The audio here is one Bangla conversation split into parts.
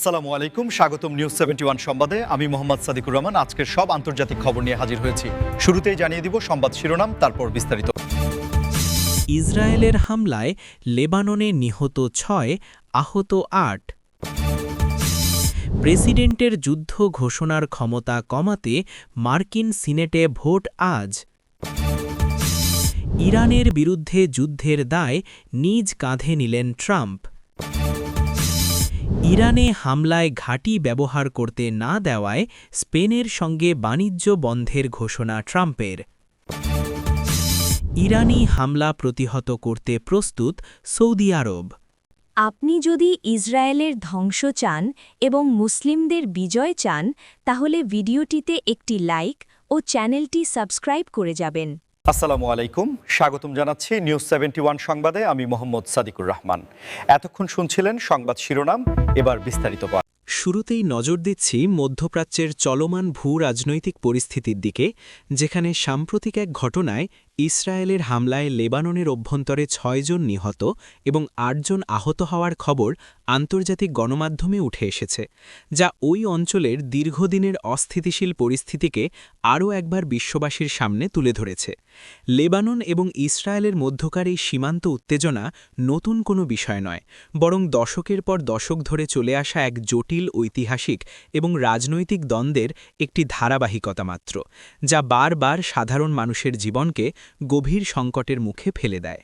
আসসালামু আলাইকুম, স্বাগতম নিউজ 71 সংবাদে। আমি মোহাম্মদ সাদিকুর রহমান। আজকের সব আন্তর্জাতিক খবর নিয়ে হাজির হয়েছি। শুরুতেই জানিয়ে দিব সংবাদ শিরোনাম, তারপর বিস্তারিত। ইসরায়েলের হামলায় লেবাননে নিহত ৬, আহত ৮। প্রেসিডেন্টের যুদ্ধ ঘোষণার ক্ষমতা কমাতে মার্কিন সিনেটে ভোট আজ। ইরানের বিরুদ্ধে যুদ্ধের দায় নিজ কাঁধে নিলেন ট্রাম্প। ইরানে হামলায় ঘাঁটি ব্যবহার করতে না দেওয়ায় স্পেনের সঙ্গে বাণিজ্য বন্ধের ঘোষণা ট্রাম্পের। ইরানি হামলা প্রতিহত করতে প্রস্তুত সৌদি আরব। আপনি যদি ইসরায়েলের ধ্বংস চান এবং মুসলিমদের বিজয় চান, তাহলে ভিডিওটিতে একটি লাইক ও চ্যানেলটি সাবস্ক্রাইব করে যাবেন। আসসালামু আলাইকুম, স্বাগতম জানাচ্ছি নিউজ 71 সংবাদে। আমি মোহাম্মদ সাদিকুর রহমান। এতক্ষণ শুনছিলেন সংবাদ শিরোনাম, এবার বিস্তারিত। শুরুতেই নজর দিচ্ছি মধ্যপ্রাচ্যের চলমান ভূ-রাজনৈতিক পরিস্থিতির দিকে, যেখানে সাম্প্রতিক এক ঘটনায় ইসরায়েলের হামলায় লেবাননের অভ্যন্তরে ৬ জন নিহত এবং ৮ জন আহত হওয়ার খবর আন্তর্জাতিক গণমাধ্যমে উঠে এসেছে, যা ওই অঞ্চলের দীর্ঘদিনের অস্থিতিশীল পরিস্থিতিকে আরও একবার বিশ্ববাসীর সামনে তুলে ধরেছে। লেবানন এবং ইসরায়েলের মধ্যকার এই সীমান্ত উত্তেজনা নতুন কোনো বিষয় নয়, বরং দশকের পর দশক ধরে চলে আসা এক জটিল ঐতিহাসিক এবং রাজনৈতিক দ্বন্দ্বের একটি ধারাবাহিকতা মাত্র, যা বারবার সাধারণ মানুষের জীবনকে গভীর সংকটের মুখে ফেলে দেয়।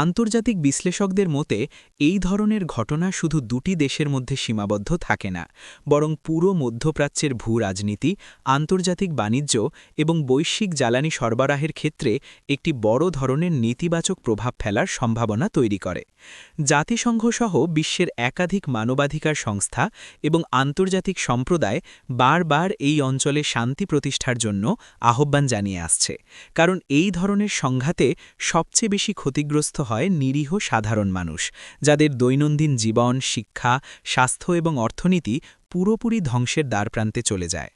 আন্তর্জাতিক বিশ্লেষকদের মতে এই ধরনের ঘটনা শুধু দুটি দেশের মধ্যে সীমাবদ্ধ থাকে না, বরং পুরো মধ্যপ্রাচ্যের ভূ-রাজনীতি, আন্তর্জাতিক বাণিজ্য এবং বৈশ্বিক জ্বালানি সরবরাহের ক্ষেত্রে একটি বড় ধরনের নেতিবাচক প্রভাব ফেলার সম্ভাবনা তৈরি করে। জাতিসংঘসহ বিশ্বের একাধিক মানবাধিকার সংস্থা এবং আন্তর্জাতিক সম্প্রদায় বারবার এই অঞ্চলে শান্তি প্রতিষ্ঠার জন্য আহ্বান জানিয়ে আসছে, কারণ এই ধরনের সংঘাতে সবচেয়ে বেশি ক্ষতিগ্রস্ত হয় নিরীহ সাধারণ মানুষ, যাদের দৈনন্দিন জীবন, শিক্ষা, স্বাস্থ্য এবং অর্থনীতি পুরোপুরি ধ্বংসের দ্বারপ্রান্তে চলে যায়।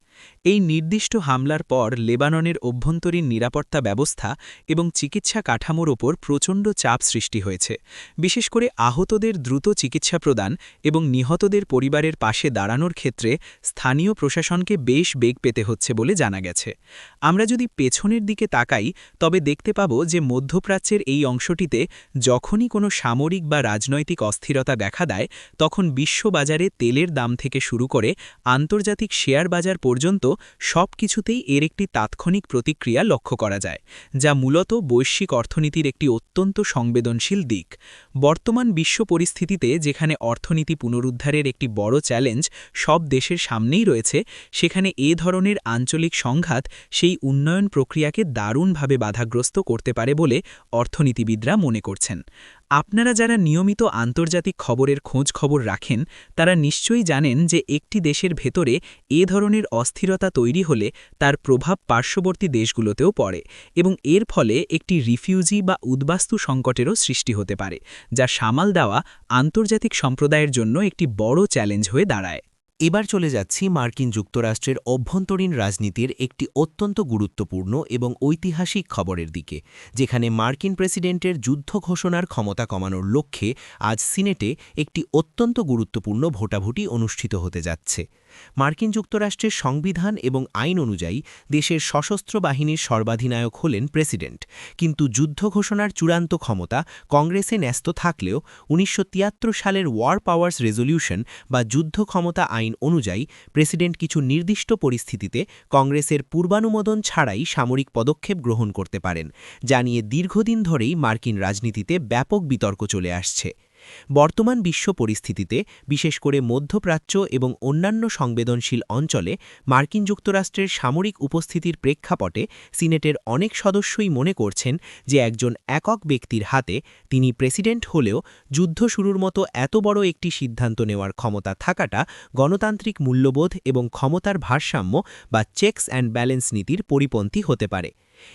এই নির্দিষ্ট হামলার পর লেবাননের অভ্যন্তরীণ নিরাপত্তা ব্যবস্থা এবং চিকিৎসা কাঠামোর ওপর প্রচণ্ড চাপ সৃষ্টি হয়েছে, বিশেষ করে আহতদের দ্রুত চিকিৎসা প্রদান এবং নিহতদের পরিবারের পাশে দাঁড়ানোর ক্ষেত্রে স্থানীয় প্রশাসনকে বেশ বেগ পেতে হচ্ছে বলে জানা গেছে। আমরা যদি পেছনের দিকে তাকাই, তবে দেখতে পাব যে মধ্যপ্রাচ্যের এই অংশটিতে যখনই কোনো সামরিক বা রাজনৈতিক অস্থিরতা দেখা দেয়, তখন বিশ্ববাজারে তেলের দাম থেকে শুরু করে আন্তর্জাতিক শেয়ার বাজার পর্যন্ত সব কিছুতেই এর একটি তাৎক্ষণিক প্রতিক্রিয়া লক্ষ্য করা যায়, যা মূলত বৈশ্বিক অর্থনীতির একটি অত্যন্ত সংবেদনশীল দিক। বর্তমান বিশ্ব পরিস্থিতিতে যেখানে অর্থনীতি পুনরুদ্ধারের একটি বড় চ্যালেঞ্জ সব দেশের সামনেই রয়েছে, সেখানে এ ধরনের আঞ্চলিক সংঘাত সেই উন্নয়ন প্রক্রিয়াকে দারুণভাবে বাধাগ্রস্ত করতে পারে বলে অর্থনীতিবিদরা মনে করছেন। আপনারা যারা নিয়মিত আন্তর্জাতিক খবরের খোঁজ খবর রাখেন, তারা নিশ্চয়ই জানেন যে একটি দেশের ভেতরে এ ধরনের অস্থিরতা তৈরি হলে তার প্রভাব পার্শ্ববর্তী দেশগুলোতেও পড়ে এবং এর ফলে একটি রিফিউজি বা উদ্বাস্তু সংকটেরও সৃষ্টি হতে পারে, যা সামাল দেওয়া আন্তর্জাতিক সম্প্রদায়ের জন্য একটি বড় চ্যালেঞ্জ হয়ে দাঁড়ায়। এবার চলে যাচ্ছি মার্কিন যুক্তরাষ্ট্রের অভ্যন্তরীণ রাজনীতির একটি অত্যন্ত গুরুত্বপূর্ণ এবং ঐতিহাসিক খবরের দিকে, যেখানে মার্কিন প্রেসিডেন্টের যুদ্ধ ঘোষণার ক্ষমতা কমানোর লক্ষ্যে আজ সিনেটে একটি অত্যন্ত গুরুত্বপূর্ণ ভোটাভুটি অনুষ্ঠিত হতে যাচ্ছে। মার্কিন যুক্তরাষ্ট্রের সংবিধান এবং আইন অনুযায়ী দেশের সশস্ত্র বাহিনীর সর্বাধিনায়ক হলেন প্রেসিডেন্ট, কিন্তু যুদ্ধ ঘোষণার চূড়ান্ত ক্ষমতা কংগ্রেসে ন্যস্ত থাকলেও ১৯৭৩ সালের ওয়ার পাওয়ার্স রেজলিউশন বা যুদ্ধ ক্ষমতা আইন অনুযায়ী প্রেসিডেন্ট কিছু নির্দিষ্ট পরিস্থিতিতে কংগ্রেসের পূর্বানুমোদন ছাড়াই সামরিক পদক্ষেপ গ্রহণ করতে পারেন, যা নিয়ে দীর্ঘদিন ধরেই মার্কিন রাজনীতিতে ব্যাপক বিতর্ক চলে আসছে। বর্তমান বিশ্ব পরিস্থিতিতে, বিশেষ করে মধ্যপ্রাচ্য এবং অন্যান্য সংবেদনশীল অঞ্চলে মার্কিন যুক্তরাষ্ট্রের সামরিক উপস্থিতির প্রেক্ষাপটে সিনেটের অনেক সদস্যই মনে করছেন যে একজন একক ব্যক্তির হাতে, তিনি প্রেসিডেন্ট হলেও যুদ্ধ শুরুর মতো এত বড় একটি সিদ্ধান্ত নেওয়ার ক্ষমতা থাকাটা গণতান্ত্রিক মূল্যবোধ এবং ক্ষমতার ভারসাম্য বা চেকস অ্যান্ড ব্যালেন্স নীতির পরিপন্থী হতে পারে।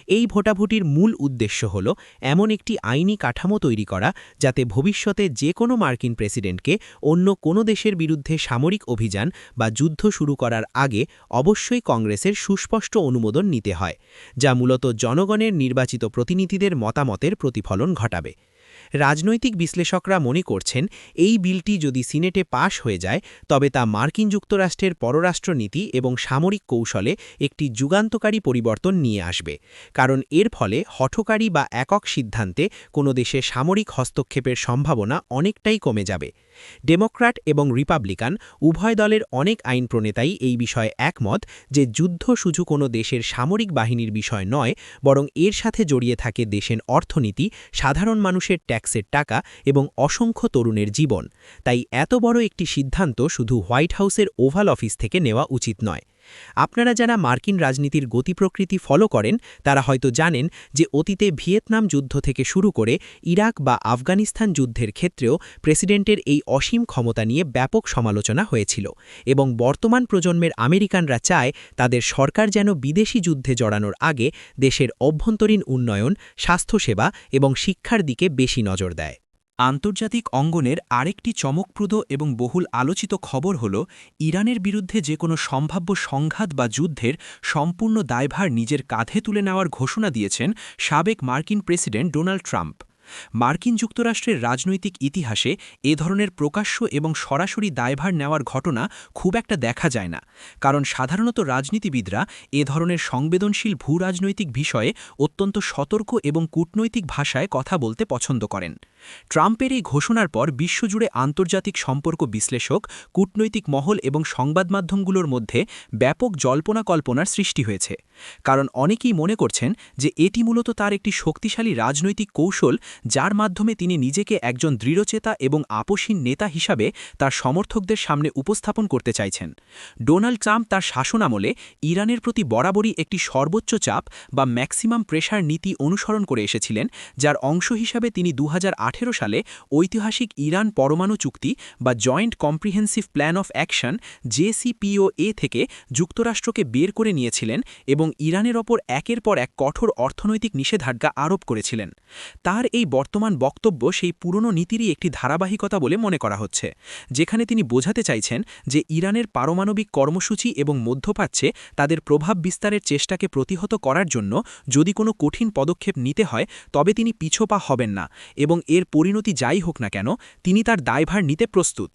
এই ভোটাভুটির মূল উদ্দেশ্য হল এমন একটি আইনি কাঠামো তৈরি করা, যাতে ভবিষ্যতে যে কোনো মার্কিন প্রেসিডেন্টকে অন্য কোনো দেশের বিরুদ্ধে সামরিক অভিযান বা যুদ্ধ শুরু করার আগে অবশ্যই কংগ্রেসের সুস্পষ্ট অনুমোদন নিতে হয়, যা মূলত জনগণের নির্বাচিত প্রতিনিধিদের মতামতের প্রতিফলন ঘটাবে। রাজনৈতিক বিশ্লেষকরা মনে করছেন এই বিলটি যদি সিনেটে পাশ হয়ে যায় তবে তা মার্কিন যুক্তরাষ্ট্রের পররাষ্ট্রনীতি এবং সামরিক কৌশলে একটি যুগান্তকারী পরিবর্তন নিয়ে আসবে, কারণ এর ফলে হঠকারী বা একক সিদ্ধান্তে কোনো দেশে সামরিক হস্তক্ষেপের সম্ভাবনা অনেকটাই কমে যাবে। ডেমোক্র্যাট এবং রিপাবলিকান উভয় দলের অনেক আইন প্রণেতাই এই বিষয়ে একমত যে যুদ্ধ শুধু কোনো দেশের সামরিক বাহিনীর বিষয় নয়, বরং এর সাথে জড়িয়ে থাকে দেশের অর্থনীতি, সাধারণ মানুষের ট্যাক্সের টাকা এবং অসংখ্য তরুণের জীবন। তাই এত বড় একটি সিদ্ধান্ত শুধু হোয়াইট হাউসের ওভাল অফিস থেকে নেওয়া উচিত নয়। আপনারা যারা মার্কিন রাজনীতির গতিপ্রকৃতি ফলো করেন তারা হয়তো জানেন যে অতীতে ভিয়েতনাম যুদ্ধ থেকে শুরু করে ইরাক বা আফগানিস্তান যুদ্ধের ক্ষেত্রেও প্রেসিডেন্টের এই অসীম ক্ষমতা নিয়ে ব্যাপক সমালোচনা হয়েছিল, এবং বর্তমান প্রজন্মের আমেরিকানরা চায় তাদের সরকার যেন বিদেশি যুদ্ধে জড়ানোর আগে দেশের অভ্যন্তরীণ উন্নয়ন, স্বাস্থ্যসেবা এবং শিক্ষার দিকে বেশি নজর দেয়। আন্তর্জাতিক অঙ্গনের আরেকটি চমকপ্রদ এবং বহুল আলোচিত খবর হল ইরানের বিরুদ্ধে যে কোনো সম্ভাব্য সংঘাত বা যুদ্ধের সম্পূর্ণ দায়ভার নিজের কাঁধে তুলে নেওয়ার ঘোষণা দিয়েছেন সাবেক মার্কিন প্রেসিডেন্ট ডোনাল্ড ট্রাম্প। মার্কিন যুক্তরাষ্ট্রের রাজনৈতিক ইতিহাসে এ ধরনের প্রকাশ্য এবং সরাসরি দায়ভার নেওয়ার ঘটনা খুব একটা দেখা যায় না, কারণ সাধারণত রাজনীতিবিদরা এ ধরনের সংবেদনশীল ভূরাজনৈতিক বিষয়ে অত্যন্ত সতর্ক এবং কূটনৈতিক ভাষায় কথা বলতে পছন্দ করেন। ট্রাম্পের এই ঘোষণার পর বিশ্বজুড়ে আন্তর্জাতিক সম্পর্ক বিশ্লেষক, কূটনৈতিক মহল এবং সংবাদ মাধ্যমগুলোর মধ্যে ব্যাপক জল্পনা কল্পনার সৃষ্টি হয়েছে, কারণ অনেকেই মনে করছেন যে এটি মূলত তার একটি শক্তিশালী রাজনৈতিক কৌশল, যার মাধ্যমে তিনি নিজেকে একজন দৃঢ়চেতা এবং আপোষহীন নেতা হিসাবে তার সমর্থকদের সামনে উপস্থাপন করতে চাইছেন। ডোনাল্ড ট্রাম্প তার শাসনামলে ইরানের প্রতি বরাবরই একটি সর্বোচ্চ চাপ বা ম্যাক্সিমাম প্রেশার নীতি অনুসরণ করে এসেছিলেন, যার অংশ হিসাবে তিনি 2018 সালে ঐতিহাসিক ইরান পরমাণু চুক্তি বা joint comprehensive plan of action JCPOA থেকে যুক্তরাষ্ট্রকে বের করে নিয়েছিলেন এবং ইরানের ওপর একের পর এক কঠোর অর্থনৈতিক নিষেধাজ্ঞা আরোপ করেছিলেন। তার এই বর্তমান বক্তব্য সেই পুরনো নীতিরই একটি ধারাবাহিকতা বলে মনে করা হচ্ছে, যেখানে তিনি বোঝাতে চাইছেন যে ইরানের পারমাণবিক কর্মসূচি এবং মধ্যপ্রাচ্যে তাদের প্রভাব বিস্তারের চেষ্টাকে প্রতিহত করার জন্য যদি কোনো কঠিন পদক্ষেপ নিতে হয় তবে তিনি পিছপা হবেন না, এবং এর পরিণতি যাই হোক না কেন তিনি তার দায়ভার নিতে প্রস্তুত।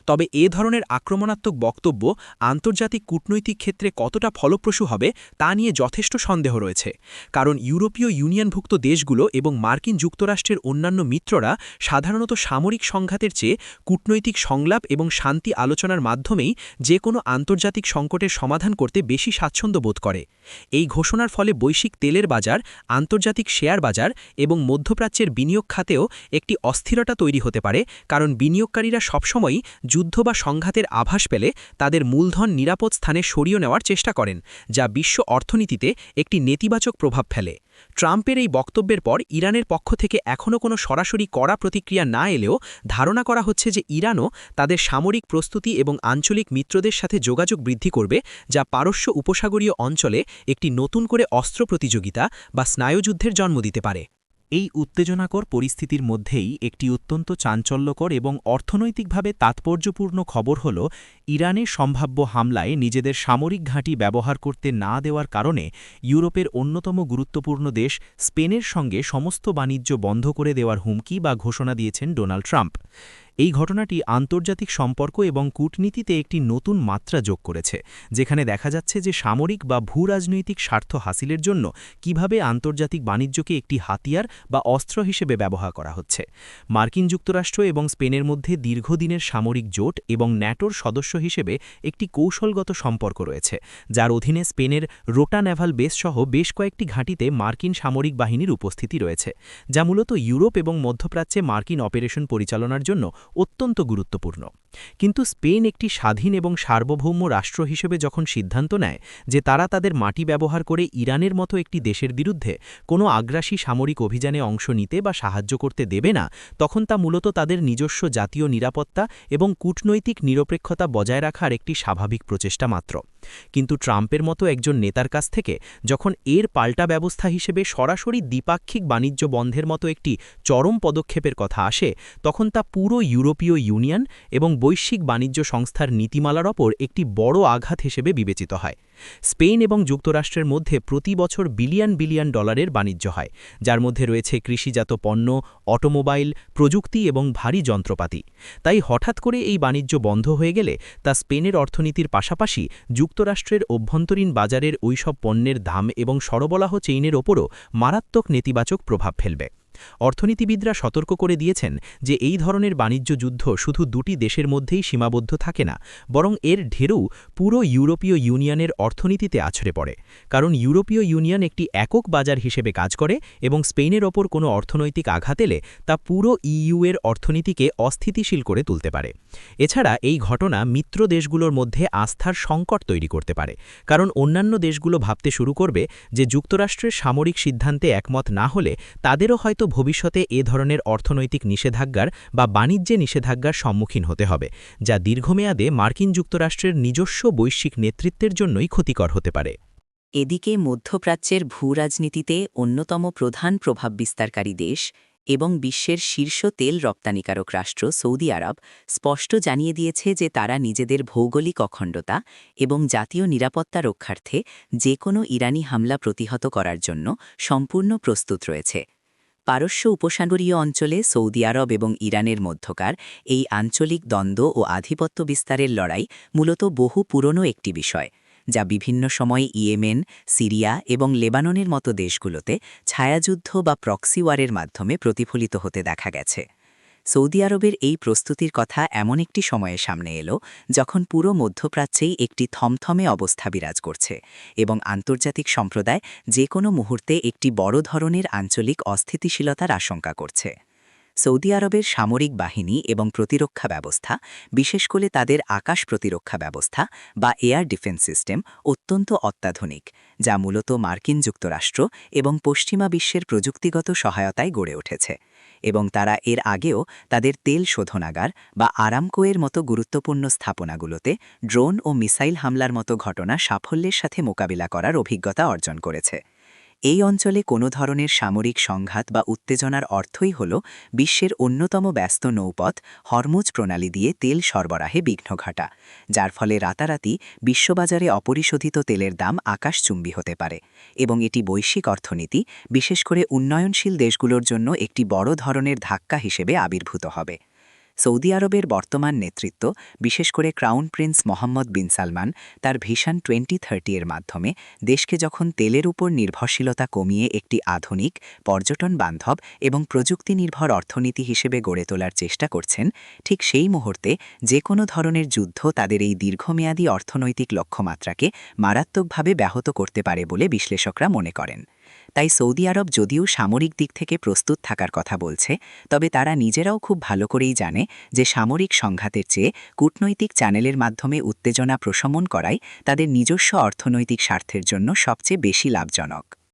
তবে এ ধরনের আক্রমণাত্মক বক্তব্য আন্তর্জাতিক কূটনৈতিক ক্ষেত্রে কতটা ফলপ্রসূ হবে তা নিয়ে যথেষ্ট সন্দেহ রয়েছে, কারণ ইউরোপীয় ইউনিয়নভুক্ত দেশগুলো এবং মার্কিন যুক্তরাষ্ট্রের অন্যান্য মিত্ররা সাধারণত সামরিক সংঘাতের চেয়ে কূটনৈতিক সংলাপ এবং শান্তি আলোচনার মাধ্যমেই যে কোনো আন্তর্জাতিক সংকটের সমাধান করতে বেশি স্বাচ্ছন্দ্য বোধ করে। এই ঘোষণার ফলে বৈশ্বিক তেলের বাজার, আন্তর্জাতিক শেয়ার বাজার এবং মধ্যপ্রাচ্যের বিনিয়োগ খাতেও একটি অস্থিরতা তৈরি হতে পারে, কারণ বিনিয়োগকারীরা সবসময়ই যুদ্ধ বা সংঘাতের আভাস পেলে তাদের মূলধন নিরাপদ স্থানে সরিয়ে নেওয়ার চেষ্টা করেন, যা বিশ্ব অর্থনীতিতে একটি নেতিবাচক প্রভাব ফেলে। ট্রাম্পের এই বক্তব্যের পর ইরানের পক্ষ থেকে এখনও কোনো সরাসরি কড়া প্রতিক্রিয়া না এলেও ধারণা করা হচ্ছে যে ইরানও তাদের সামরিক প্রস্তুতি এবং আঞ্চলিক মিত্রদের সাথে যোগাযোগ বৃদ্ধি করবে, যা পারস্য উপসাগরীয় অঞ্চলে একটি নতুন করে অস্ত্র প্রতিযোগিতা বা স্নায়ুযুদ্ধের জন্ম দিতে পারে। এই উত্তেজনাকর পরিস্থিতির মধ্যেই একটি অত্যন্ত চাঞ্চল্যকর এবং অর্থনৈতিকভাবে তাৎপর্যপূর্ণ খবর হল ইরানের সম্ভাব্য হামলায় নিজেদের সামরিক ঘাঁটি ব্যবহার করতে না দেওয়ার কারণে ইউরোপের অন্যতম গুরুত্বপূর্ণ দেশ স্পেনের সঙ্গে সমস্ত বাণিজ্য বন্ধ করে দেওয়ার হুমকি বা ঘোষণা দিয়েছেন ডোনাল্ড ট্রাম্প। এই ঘটনাটি আন্তর্জাতিক সম্পর্ক এবং কূটনীতিতে একটি নতুন মাত্রা যোগ করেছে, যেখানে দেখা যাচ্ছে যে সামরিক বা ভূরাজনৈতিক স্বার্থ হাসিলের জন্য কিভাবে আন্তর্জাতিক বাণিজ্যকে একটি হাতিয়ার বা অস্ত্র হিসেবে ব্যবহার করা হচ্ছে। মার্কিন যুক্তরাষ্ট্র এবং স্পেনের মধ্যে দীর্ঘদিনের সামরিক জোট এবং ন্যাটোর সদস্য হিসেবে একটি কৌশলগত সম্পর্ক রয়েছে, যার অধীনে স্পেনের রোটা নেভাল বেস সহ বেশ কয়েকটি ঘাঁটিতে মার্কিন সামরিক বাহিনীর উপস্থিতি রয়েছে, যা মূলত ইউরোপ এবং মধ্যপ্রাচ্যে মার্কিন অপারেশন পরিচালনার জন্য অত্যন্ত গুরুত্বপূর্ণ। কিন্তু স্পেন একটি স্বাধীন এবং সার্বভৌম রাষ্ট্র হিসেবে যখন সিদ্ধান্ত নেয় যে তারা তাদের মাটি ব্যবহার করে ইরানের মতো একটি দেশের বিরুদ্ধে কোনো আগ্রাসী সামরিক অভিযানে অংশ নিতে বা সাহায্য করতে দেবে না, তখন তা মূলত তাদের নিজস্ব জাতীয় নিরাপত্তা এবং কূটনৈতিক নিরপেক্ষতা বজায় রাখার একটি স্বাভাবিক প্রচেষ্টা মাত্র। কিন্তু ট্রাম্পের মতো একজন নেতার কাছ থেকে যখন এর পাল্টা ব্যবস্থা হিসেবে সরাসরি দ্বিপাক্ষিক বাণিজ্য বন্ধের মতো একটি চরম পদক্ষেপের কথা আসে, তখন তা পুরো ইউরোপীয় ইউনিয়ন এবং বৈশ্বিক বাণিজ্য সংস্থার নীতিমালার ওপর একটি বড় আঘাত হিসেবে বিবেচিত হয়। স্পেন এবং যুক্তরাষ্ট্রের মধ্যে প্রতি বছর বিলিয়ন বিলিয়ন ডলারের বাণিজ্য হয়, যার মধ্যে রয়েছে কৃষিজাত পণ্য, অটোমোবাইল, প্রযুক্তি এবং ভারী যন্ত্রপাতি। তাই হঠাৎ করে এই বাণিজ্য বন্ধ হয়ে গেলে তা স্পেনের অর্থনীতির পাশাপাশি যুক্তরাষ্ট্রের অভ্যন্তরীণ বাজারের ওইসব পণ্যের দাম এবং সরবরাহ চেইনের ওপরও মারাত্মক নেতিবাচক প্রভাব ফেলবে। অর্থনীতিবিদরা সতর্ক করে দিয়েছেন যে এই ধরনের বাণিজ্য যুদ্ধ শুধু দুটি দেশের মধ্যেই সীমাবদ্ধ থাকে না, বরং এর ঢেউ পুরো ইউরোপীয় ইউনিয়নের অর্থনীতিতে আছড়ে পড়ে। কারণ ইউরোপীয় ইউনিয়ন একটি একক বাজার হিসেবে কাজ করে এবং স্পেনের ওপর কোনো অর্থনৈতিক আঘাত এলে তা পুরো ইইউ এর অর্থনীতিকে অস্থিতিশীল করে তুলতে পারে। এছাড়া এই ঘটনা মিত্র দেশগুলোর মধ্যে আস্থার সংকট তৈরি করতে পারে, কারণ অন্যান্য দেশগুলো ভাবতে শুরু করবে যে যুক্তরাষ্ট্রের সামরিক সিদ্ধান্তে একমত না হলে তাদেরও হয়তো ভবিষ্যতে এ ধরনের অর্থনৈতিক নিষেধাজ্ঞার বা বাণিজ্যে নিষেধাজ্ঞার সম্মুখীন হতে হবে, যা দীর্ঘমেয়াদে মার্কিন যুক্তরাষ্ট্রের নিজস্ব বৈশ্বিক নেতৃত্বের জন্যই ক্ষতিকর হতে পারে। এদিকে মধ্যপ্রাচ্যের ভূরাজনীতিতে অন্যতম প্রধান প্রভাব বিস্তারকারী দেশ এবং বিশ্বের শীর্ষ তেল রপ্তানিকারক রাষ্ট্র সৌদি আরব স্পষ্ট জানিয়ে দিয়েছে যে তারা নিজেদের ভৌগোলিক অখণ্ডতা এবং জাতীয় নিরাপত্তা রক্ষার্থে যে কোনো ইরানি হামলা প্রতিহত করার জন্য সম্পূর্ণ প্রস্তুত রয়েছে। পারস্য উপসাগরীয় অঞ্চলে সৌদি আরব এবং ইরানের মধ্যকার এই আঞ্চলিক দ্বন্দ্ব ও আধিপত্য বিস্তারের লড়াই মূলত বহু পুরনো একটি বিষয়, যা বিভিন্ন সময়ে ইয়েমেন, সিরিয়া এবং লেবাননের মতো দেশগুলোতে ছায়াযুদ্ধ বা প্রক্সি ওয়ারের মাধ্যমে প্রতিফলিত হতে দেখা গেছে। সৌদি আরবের এই প্রস্তুতির কথা এমন একটি সময়ে সামনে এলো যখন পুরো মধ্যপ্রাচ্যেই একটি থমথমে অবস্থা বিরাজ করছে এবং আন্তর্জাতিক সম্প্রদায় যে কোনো মুহূর্তে একটি বড় ধরনের আঞ্চলিক অস্থিতিশীলতার আশঙ্কা করছে। সৌদি আরবের সামরিক বাহিনী এবং প্রতিরক্ষা ব্যবস্থা, বিশেষ করে তাদের আকাশ প্রতিরক্ষা ব্যবস্থা বা এয়ার ডিফেন্স সিস্টেম অত্যন্ত অত্যাধুনিক, যা মূলত মার্কিন যুক্তরাষ্ট্র এবং পশ্চিমা বিশ্বের প্রযুক্তিগত সহায়তায় গড়ে উঠেছে, এবং তারা এর আগেও তাদের তেল শোধনাগার বা আরামকোয়ের মতো গুরুত্বপূর্ণ স্থাপনাগুলোতে ড্রোন ও মিসাইল হামলার মতো ঘটনা সাফল্যের সাথে মোকাবিলা করার অভিজ্ঞতা অর্জন করেছে। এই অঞ্চলে কোনো ধরনের সামরিক সংঘাত বা উত্তেজনার অর্থই হল বিশ্বের অন্যতম ব্যস্ত নৌপথ হরমুজ প্রণালী দিয়ে তেল সরবরাহে বিঘ্ন ঘটা, যার ফলে রাতারাতি বিশ্ববাজারে অপরিশোধিত তেলের দাম আকাশচুম্বী হতে পারে এবং এটি বৈশ্বিক অর্থনীতি, বিশেষ করে উন্নয়নশীল দেশগুলোর জন্য একটি বড় ধরনের ধাক্কা হিসেবে আবির্ভূত হবে। সৌদি আরবের বর্তমান নেতৃত্ব, বিশেষ করে ক্রাউন প্রিন্স মোহাম্মদ বিন সালমান, তার ভিশন 2030 এর মাধ্যমে দেশকে যখন তেলের উপর নির্ভরশীলতা কমিয়ে একটি আধুনিক, পর্যটন বান্ধব এবং প্রযুক্তি নির্ভর অর্থনীতি হিসেবে গড়ে তোলার চেষ্টা করছেন, ঠিক সেই মুহূর্তে যে কোনো ধরনের যুদ্ধ তাদের এই দীর্ঘমেয়াদী অর্থনৈতিক লক্ষ্যমাত্রাকে মারাত্মকভাবে ব্যাহত করতে পারে বলে বিশ্লেষকরা মনে করেন। তাই সৌদি আরব যদিও সামরিক দিক থেকে প্রস্তুত থাকার কথা বলছে, তবে তারা নিজেরাও খুব ভালো করেই জানে যে সামরিক সংঘাতের চেয়ে কূটনৈতিক চ্যানেলের মাধ্যমে উত্তেজনা প্রশমন করাই তাদের নিজস্ব অর্থনৈতিক স্বার্থের জন্য সবচেয়ে বেশি লাভজনক।